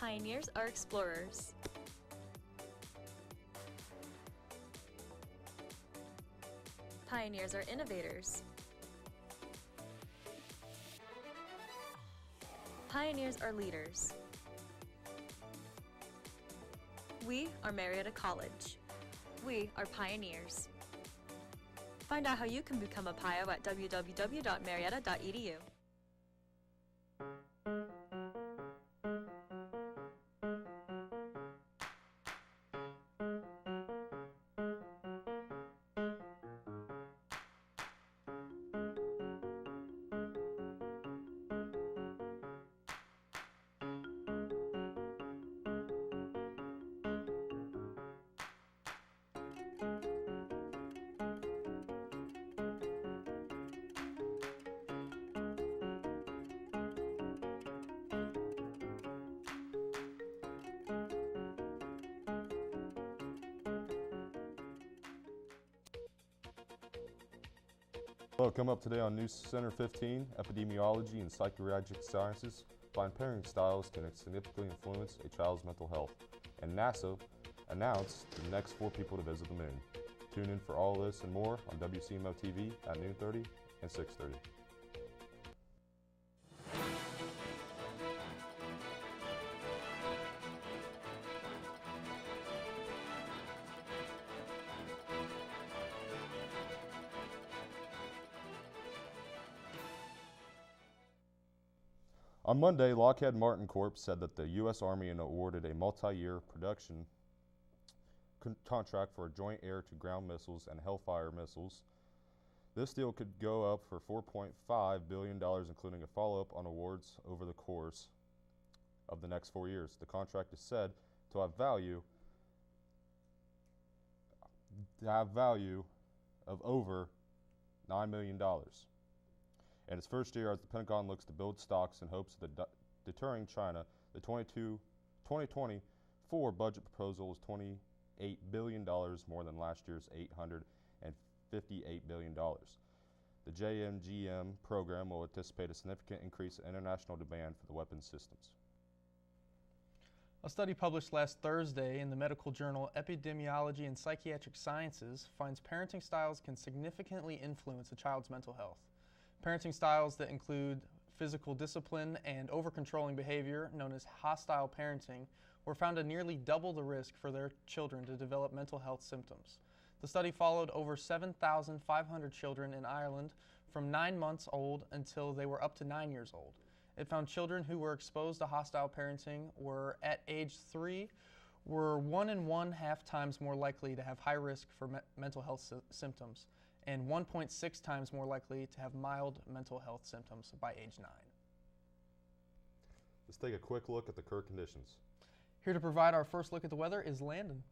Pioneers are explorers. Pioneers are innovators. Pioneers are leaders. We are Marietta College. We are pioneers. Find out how you can become a PIO at www.marietta.edu. Hello, come up today on NewsCenter 15, Epidemiology and Psychiatric Sciences. Find parenting styles can significantly influence a child's mental health. And NASA announced the next 4 people to visit the moon. Tune in for all this and more on WCMO TV at noon 30 and 6:30. On Monday, Lockheed Martin Corp said that the U.S. Army awarded a multi-year production contract for joint air-to-ground missiles and Hellfire missiles. This deal could go up for $4.5 billion, including a follow-up on awards over the course of the next 4 years. The contract is said to have value of over $9 million. In its first year, as the Pentagon looks to build stocks in hopes of deterring China, the 2024 budget proposal is $28 billion more than last year's $858 billion. The JMGM program will anticipate a significant increase in international demand for the weapons systems. A study published last Thursday in the medical journal Epidemiology and Psychiatric Sciences finds parenting styles can significantly influence a child's mental health. Parenting styles that include physical discipline and over-controlling behavior, known as hostile parenting, were found to nearly double the risk for their children to develop mental health symptoms. The study followed over 7,500 children in Ireland from 9 months old until they were up to 9 years old. It found children who were exposed to hostile parenting were at age 3 were 1.5 times more likely to have high risk for mental health symptoms, and 1.6 times more likely to have mild mental health symptoms by age 9. Let's take a quick look at the current conditions. Here to provide our first look at the weather is Landon.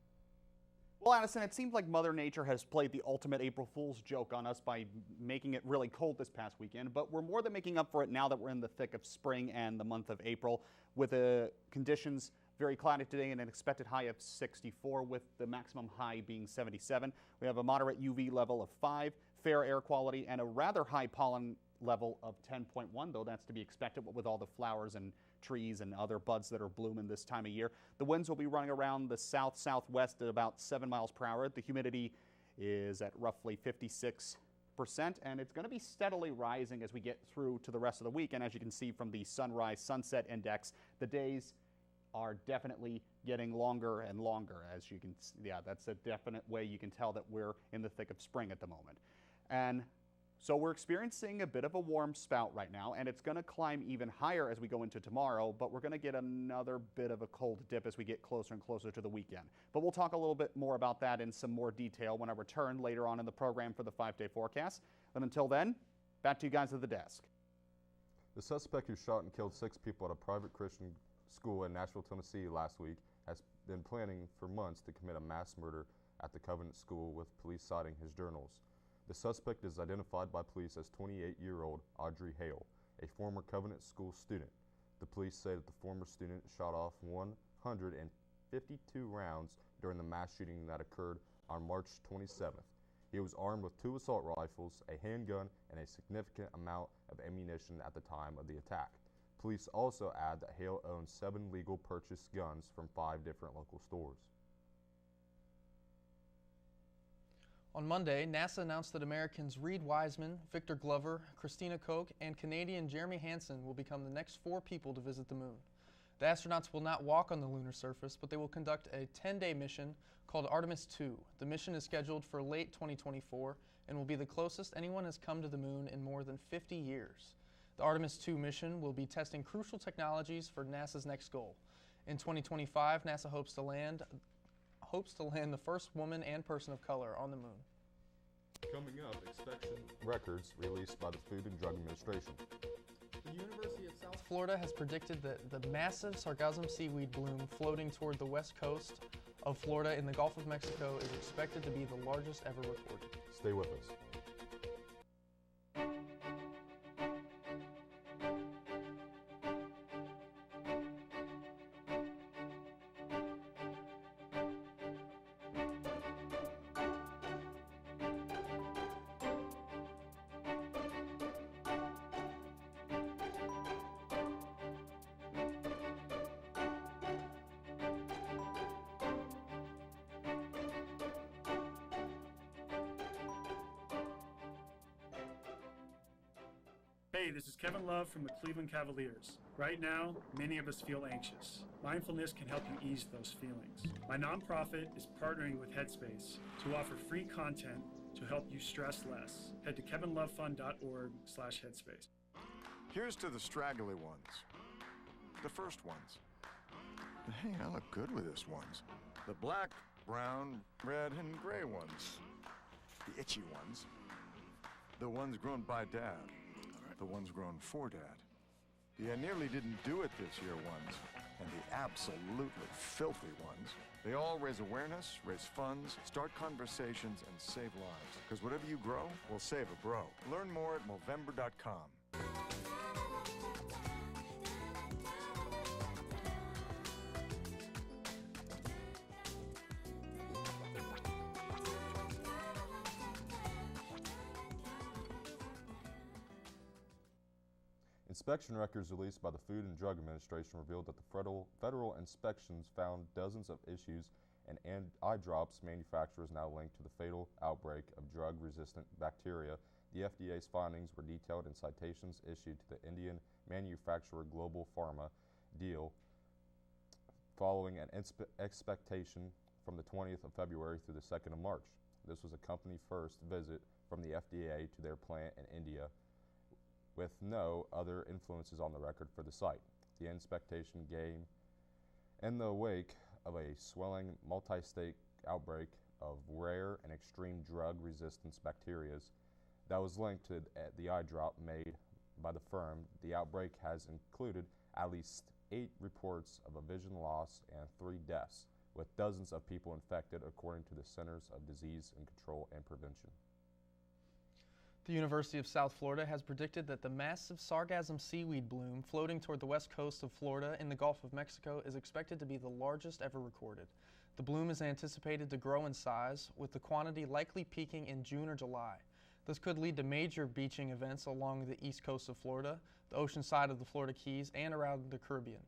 Well, Addison, it seems like Mother Nature has played the ultimate April Fool's joke on us by making it really cold this past weekend, but we're more than making up for it now that we're in the thick of spring and the month of April, with the conditions very cloudy today and an expected high of 64 with the maximum high being 77. We have a moderate UV level of 5, fair air quality, and a rather high pollen level of 10.1, though that's to be expected with all the flowers and trees and other buds that are blooming this time of year. The winds will be running around the south-southwest at about 7 miles per hour. The humidity is at roughly 56%, and it's going to be steadily rising as we get through to the rest of the week. And as you can see from the sunrise-sunset index, the days are definitely getting longer and longer. As you can see, yeah, that's a definite way you can tell that we're in the thick of spring at the moment. And so we're experiencing a bit of a warm spout right now, and it's going to climb even higher as we go into tomorrow, but we're going to get another bit of a cold dip as we get closer and closer to the weekend. But we'll talk a little bit more about that in some more detail when I return later on in the program for the 5-day forecast. And until then, back to you guys at the desk. The suspect who shot and killed 6 people at a private Christian school in Nashville, Tennessee last week has been planning for months to commit a mass murder at the Covenant School, with police citing his journals. The suspect is identified by police as 28-year-old Audrey Hale, a former Covenant School student. The police say that the former student shot off 152 rounds during the mass shooting that occurred on March 27th. He was armed with 2 assault rifles, a handgun, and a significant amount of ammunition at the time of the attack. Police also add that Hale owns 7 legal purchased guns from 5 different local stores. On Monday, NASA announced that Americans Reed Wiseman, Victor Glover, Christina Koch, and Canadian Jeremy Hansen will become the next 4 people to visit the moon. The astronauts will not walk on the lunar surface, but they will conduct a 10-day mission called Artemis II. The mission is scheduled for late 2024 and will be the closest anyone has come to the moon in more than 50 years. The Artemis II mission will be testing crucial technologies for NASA's next goal. In 2025, NASA hopes to land the first woman and person of color on the moon. Coming up, inspection records released by the Food and Drug Administration. The University of South Florida has predicted that the massive sargassum seaweed bloom floating toward the west coast of Florida in the Gulf of Mexico is expected to be the largest ever recorded. Stay with us. Hey, this is Kevin Love from the Cleveland Cavaliers. Right now, many of us feel anxious. Mindfulness can help you ease those feelings. My nonprofit is partnering with Headspace to offer free content to help you stress less. Head to kevinlovefund.org/headspace. Here's to the straggly ones, the first ones. Hey, I look good with this ones. The black, brown, red, and gray ones. The itchy ones. The ones grown by Dad. The ones grown for Dad. The I nearly didn't do it this year ones, and the absolutely filthy ones. They all raise awareness, raise funds, start conversations, and save lives. Because whatever you grow will save a bro. Learn more at Movember.com. Inspection records released by the Food and Drug Administration revealed that the federal inspections found dozens of issues and eye drops manufacturers now linked to the fatal outbreak of drug-resistant bacteria. The FDA's findings were detailed in citations issued to the Indian manufacturer Global Pharma deal following an expectation from the 20th of February through the 2nd of March. This was a company first visit from the FDA to their plant in India, with no other influences on the record for the site. The inspection came in the wake of a swelling multi-state outbreak of rare and extreme drug resistance bacteria that was linked to the eye drop made by the firm. The outbreak has included at least 8 reports of a vision loss and 3 deaths, with dozens of people infected, according to the Centers of Disease and Control and Prevention. The University of South Florida has predicted that the massive sargassum seaweed bloom floating toward the west coast of Florida in the Gulf of Mexico is expected to be the largest ever recorded. The bloom is anticipated to grow in size, with the quantity likely peaking in June or July. This could lead to major beaching events along the east coast of Florida, the ocean side of the Florida Keys, and around the Caribbean.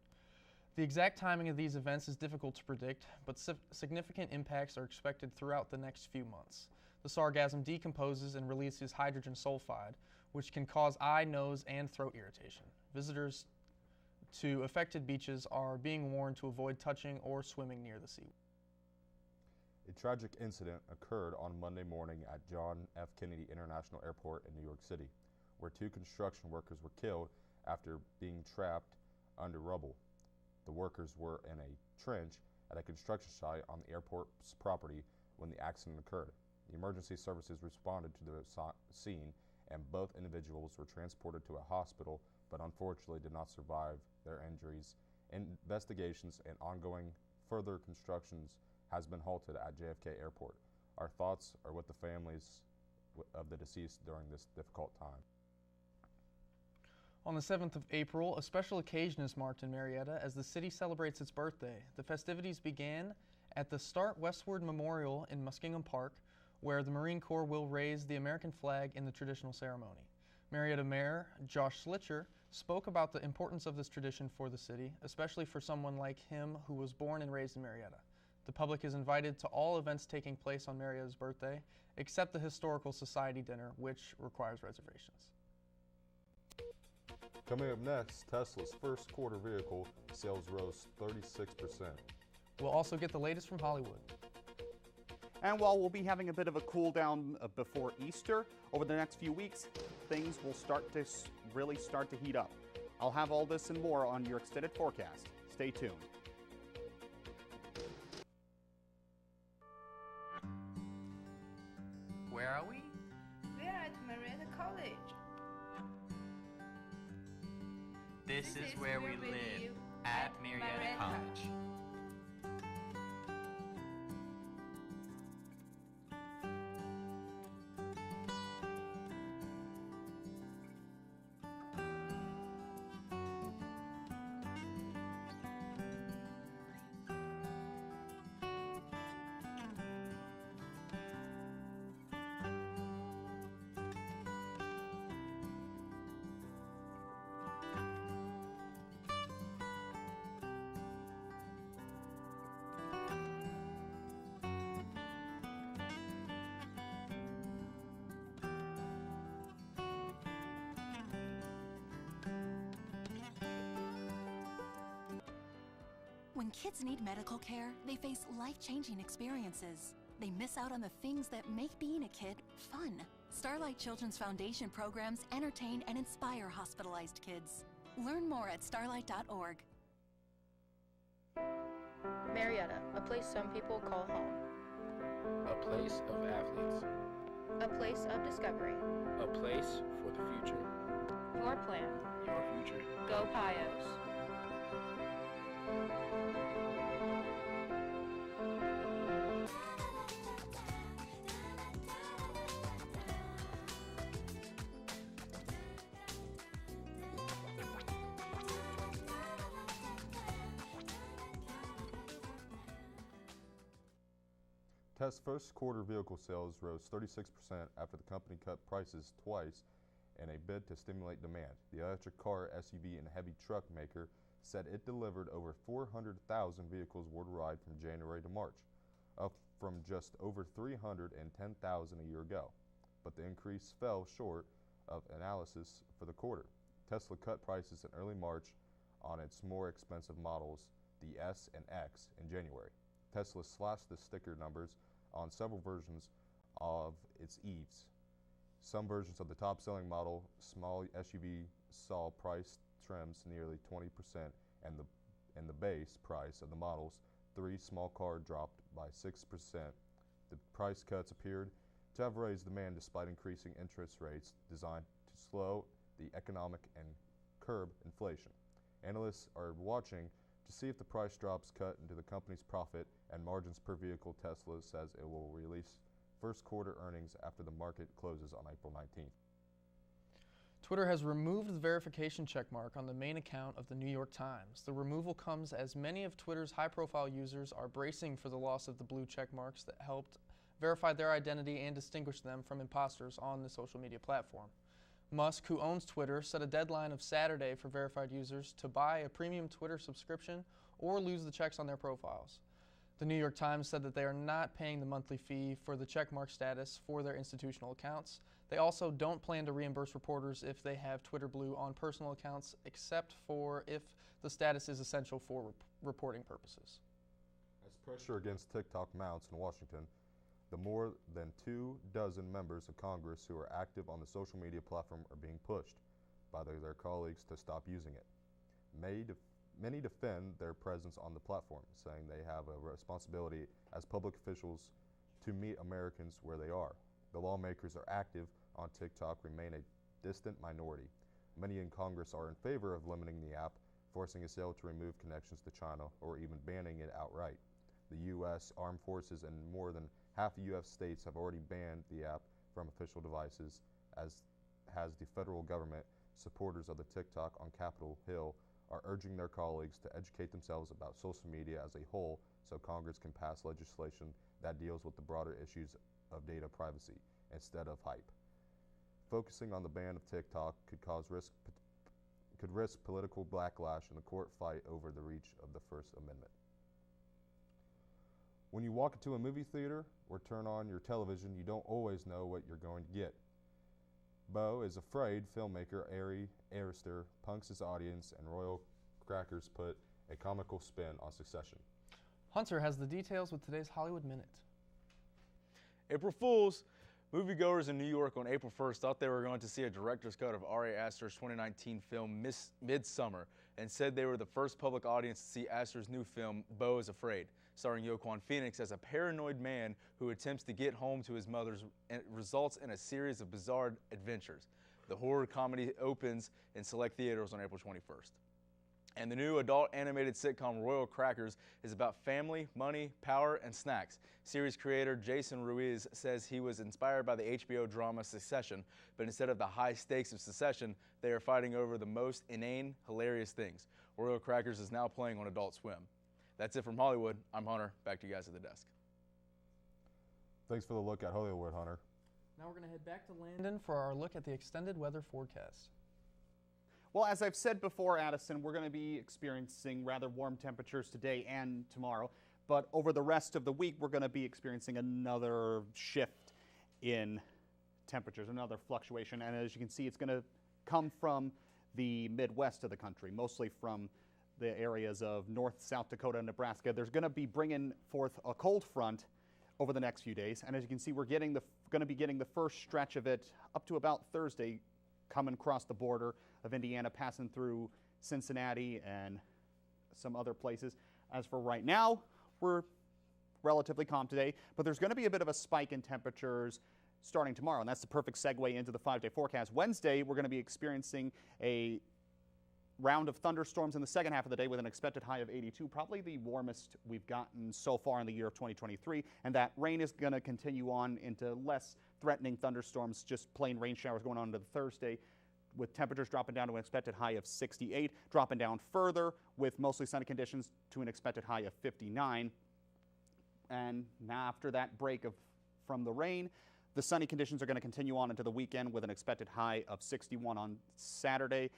The exact timing of these events is difficult to predict, but significant impacts are expected throughout the next few months. The sargassum decomposes and releases hydrogen sulfide, which can cause eye, nose, and throat irritation. Visitors to affected beaches are being warned to avoid touching or swimming near the sea. A tragic incident occurred on Monday morning at John F. Kennedy International Airport in New York City, where 2 construction workers were killed after being trapped under rubble. The workers were in a trench at a construction site on the airport's property when the accident occurred. The emergency services responded to the scene, and both individuals were transported to a hospital, but unfortunately did not survive their injuries. Investigations and ongoing further constructions has been halted at JFK Airport. Our thoughts are with the families of the deceased during this difficult time. On the 7th of April, a special occasion is marked in Marietta as the city celebrates its birthday. The festivities began at the Start Westward Memorial in Muskingum Park, where the Marine Corps will raise the American flag in the traditional ceremony. Marietta Mayor Josh Slitcher spoke about the importance of this tradition for the city, especially for someone like him who was born and raised in Marietta. The public is invited to all events taking place on Marietta's birthday, except the Historical Society dinner, which requires reservations. Coming up next, Tesla's first quarter vehicle sales rose 36%. We'll also get the latest from Hollywood. And while we'll be having a bit of a cool down before Easter, over the next few weeks, things will really start to heat up. I'll have all this and more on your extended forecast. Stay tuned. Where are we? We are at Marietta College. This is where we live, at Marietta College. When kids need medical care, they face life-changing experiences. They miss out on the things that make being a kid fun. Starlight Children's Foundation programs entertain and inspire hospitalized kids. Learn more at starlight.org. Marietta, a place some people call home. A place of athletes. A place of discovery. A place for the future. Your plan. Your future. Go Pios. Tesla's first quarter vehicle sales rose 36% after the company cut prices twice in a bid to stimulate demand. The electric car, SUV, and heavy truck maker said it delivered over 400,000 vehicles worldwide from January to March, up from just over 310,000 a year ago. But the increase fell short of analysis for the quarter. Tesla cut prices in early March on its more expensive models, the S and X, in January. Tesla slashed the sticker numbers on several versions of its EVs. Some versions of the top-selling model, small SUV, saw price trims nearly 20%, and the base price of the Models 3 small car dropped by 6%. The price cuts appeared to have raised demand despite increasing interest rates designed to slow the economic and curb inflation. Analysts are watching to see if the price drops cut into the company's profit and margins per vehicle. Tesla says it will release first quarter earnings after the market closes on April 19th. Twitter has removed the verification checkmark on the main account of the New York Times. The removal comes as many of Twitter's high-profile users are bracing for the loss of the blue checkmarks that helped verify their identity and distinguish them from imposters on the social media platform. Musk, who owns Twitter, set a deadline of Saturday for verified users to buy a premium Twitter subscription or lose the checks on their profiles. The New York Times said that they are not paying the monthly fee for the checkmark status for their institutional accounts. They also don't plan to reimburse reporters if they have Twitter Blue on personal accounts, except for if the status is essential for reporting purposes. As pressure against TikTok mounts in Washington, the more than 24 members of Congress who are active on the social media platform are being pushed by their colleagues to stop using it. Many defend their presence on the platform, saying they have a responsibility as public officials to meet Americans where they are. The lawmakers are active on TikTok remain a distant minority. Many in Congress are in favor of limiting the app, forcing a sale to remove connections to China, or even banning it outright. The U.S. Armed Forces and more than half the U.S. states have already banned the app from official devices, as has the federal government. Supporters of the TikTok on Capitol Hill are urging their colleagues to educate themselves about social media as a whole so Congress can pass legislation that deals with the broader issues of data privacy instead of hype. Focusing on the ban of TikTok could could risk political backlash in the court fight over the reach of the First Amendment. When you walk into a movie theater or turn on your television, you don't always know what you're going to get. Bo is Afraid filmmaker Ari Aster punks his audience, and Royal Crackers put a comical spin on Succession. Hunter has the details with today's Hollywood Minute. April Fools! Moviegoers in New York on April 1st thought they were going to see a director's cut of Ari Aster's 2019 film Midsummer, and said they were the first public audience to see Aster's new film Bo is Afraid, starring Joaquin Phoenix as a paranoid man who attempts to get home to his mother's and it results in a series of bizarre adventures. The horror comedy opens in select theaters on April 21st. And the new adult animated sitcom Royal Crackers is about family, money, power, and snacks. Series creator Jason Ruiz says he was inspired by the HBO drama Succession, but instead of the high stakes of Succession, they are fighting over the most inane, hilarious things. Royal Crackers is now playing on Adult Swim. That's it from Hollywood. I'm Hunter. Back to you guys at the desk. Thanks for the look at Hollywood, Hunter. Now we're going to head back to Landon for our look at the extended weather forecast. Well, as I've said before, Addison, we're going to be experiencing rather warm temperatures today and tomorrow. But over the rest of the week, we're going to be experiencing another shift in temperatures, another fluctuation. And as you can see, it's going to come from the Midwest of the country, mostly from the areas of North, South Dakota, and Nebraska. There's going to be bringing forth a cold front over the next few days. And as you can see, we're going to be getting the first stretch of it up to about Thursday, coming across the border of Indiana, passing through Cincinnati and some other places. As for right now, we're relatively calm today, but there's going to be a bit of a spike in temperatures starting tomorrow, and that's the perfect segue into the 5-day forecast. Wednesday, we're going to be experiencing a round of thunderstorms in the second half of the day with an expected high of 82, probably the warmest we've gotten so far in the year of 2023, and that rain is going to continue on into less threatening thunderstorms, just plain rain showers going on into the Thursday, with temperatures dropping down to an expected high of 68, dropping down further with mostly sunny conditions to an expected high of 59. And now after that break from the rain, the sunny conditions are going to continue on into the weekend with an expected high of 61 on Saturday,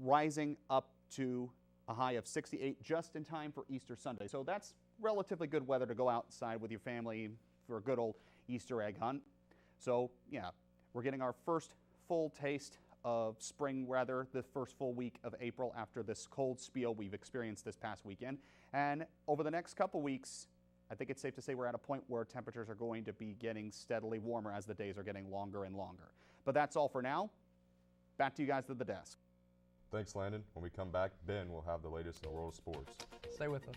rising up to a high of 68 just in time for Easter Sunday. So that's relatively good weather to go outside with your family for a good old Easter egg hunt. So yeah, we're getting our first full taste of spring weather the first full week of April after this cold spell we've experienced this past weekend. And over the next couple weeks, I think it's safe to say we're at a point where temperatures are going to be getting steadily warmer as the days are getting longer and longer. But that's all for now. Back to you guys at the desk. Thanks, Landon. When we come back, Ben will have the latest in the world of sports. Stay with us.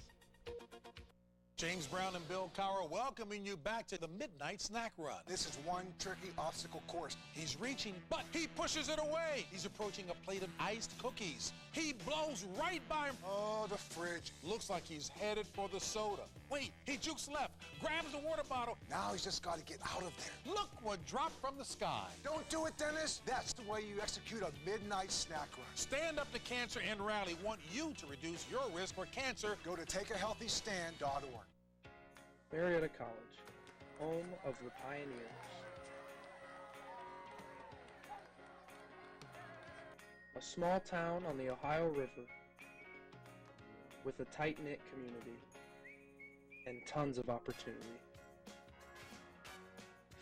James Brown and Bill Cowher welcoming you back to the Midnight Snack Run. This is one tricky obstacle course. He's reaching, but he pushes it away. He's approaching a plate of iced cookies. He blows right by him. Oh, the fridge. Looks like he's headed for the soda. Wait, he jukes left, grabs the water bottle. Now he's just got to get out of there. Look what dropped from the sky. Don't do it, Dennis. That's the way you execute a Midnight Snack Run. Stand Up to Cancer and Rally want you to reduce your risk for cancer. Go to takeahealthystand.org. Marietta College, home of the pioneers. A small town on the Ohio River with a tight-knit community and tons of opportunity.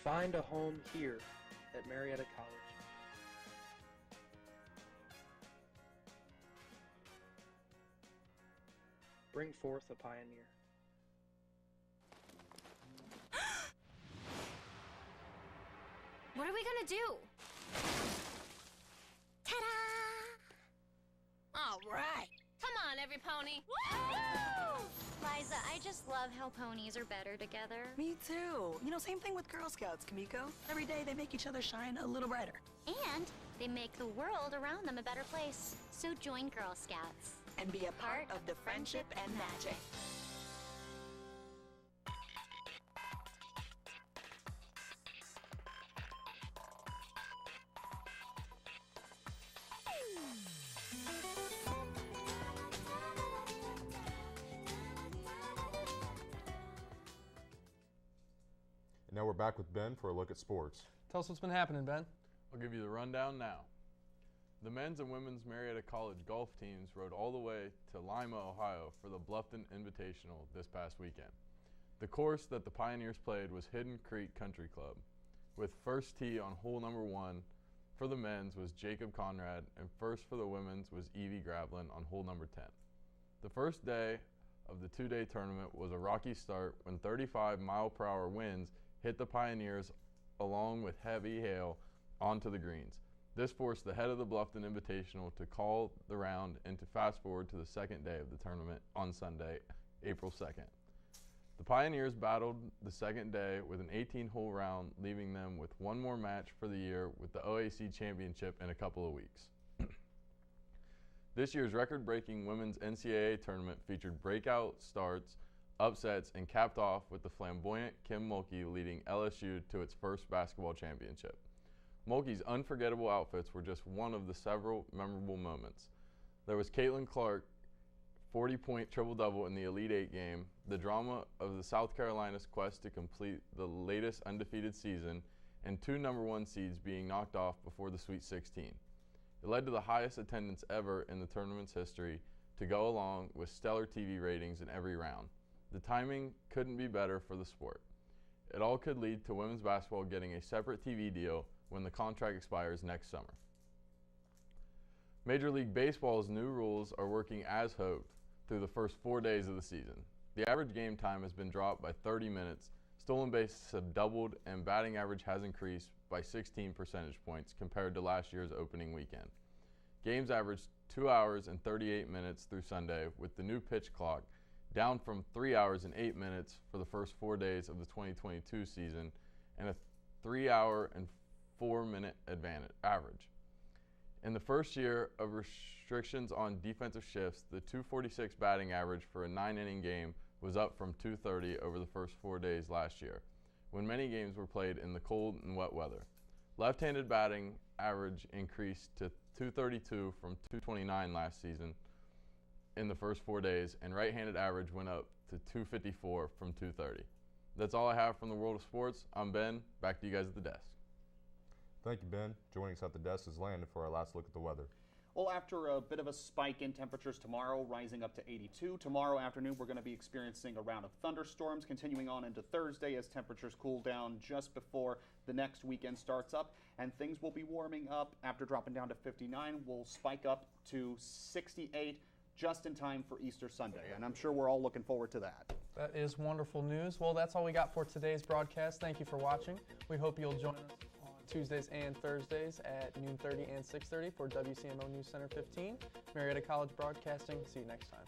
Find a home here at Marietta College. Bring forth a pioneer. What are we gonna do? Ta-da! All right. Come on, every pony. Woo! Liza, I just love how ponies are better together. Me too. You know, same thing with Girl Scouts, Kamiko. Every day they make each other shine a little brighter. And they make the world around them a better place. So join Girl Scouts. And be a part of the friendship and magic. Now we're back with Ben for a look at sports. Tell us what's been happening, Ben. I'll give you the rundown now. The men's and women's Marietta College golf teams rode all the way to Lima, Ohio for the Bluffton Invitational this past weekend. The course that the Pioneers played was Hidden Creek Country Club, with first tee on hole number 1 for the men's was Jacob Conrad, and first for the women's was Evie Gravelin on hole number 10. The first day of the 2-day tournament was a rocky start when 35-mile-per-hour winds hit the Pioneers along with heavy hail onto the greens. This forced the head of the Bluffton Invitational to call the round and to fast forward to the second day of the tournament on Sunday, April 2nd. The Pioneers battled the second day with an 18-hole round, leaving them with one more match for the year with the OAC Championship in a couple of weeks. This year's record-breaking women's NCAA tournament featured breakout starts, upsets, and capped off with the flamboyant Kim Mulkey leading LSU to its first basketball championship. Mulkey's unforgettable outfits were just one of the several memorable moments. There was Caitlin Clark 40-point triple-double in the Elite Eight game, the drama of the South Carolina's quest to complete the latest undefeated season, and 2 #1 seeds being knocked off before the Sweet 16. It led to the highest attendance ever in the tournament's history, to go along with stellar TV ratings in every round. The timing couldn't be better for the sport. It all could lead to women's basketball getting a separate TV deal when the contract expires next summer. Major League Baseball's new rules are working as hoped through the first 4 days of the season. The average game time has been dropped by 30 minutes, stolen bases have doubled, and batting average has increased by 16 percentage points compared to last year's opening weekend. Games averaged 2 hours and 38 minutes through Sunday, with the new pitch clock down from 3 hours and 8 minutes for the first 4 days of the 2022 season, and a 3 hour and 4 minute average. In the first year of restrictions on defensive shifts, the .246 batting average for a 9-inning game was up from .230 over the first 4 days last year, when many games were played in the cold and wet weather. Left-handed batting average increased to .232 from .229 last season in the first 4 days, and right-handed average went up to .254 from .230. That's all I have from the world of sports. I'm Ben. Back to you guys at the desk. Thank you, Ben. Joining us at the desk is Landon for our last look at the weather. Well, after a bit of a spike in temperatures tomorrow, rising up to 82, tomorrow afternoon we're going to be experiencing a round of thunderstorms, continuing on into Thursday as temperatures cool down just before the next weekend starts up, and things will be warming up. After dropping down to 59, we'll spike up to 68 just in time for Easter Sunday, and I'm sure we're all looking forward to that. That is wonderful news. Well, that's all we got for today's broadcast. Thank you for watching. We hope you'll join us Tuesdays and Thursdays at noon 30 and 6:30 for WCMO NewsCenter 15. Marietta College Broadcasting. See you next time.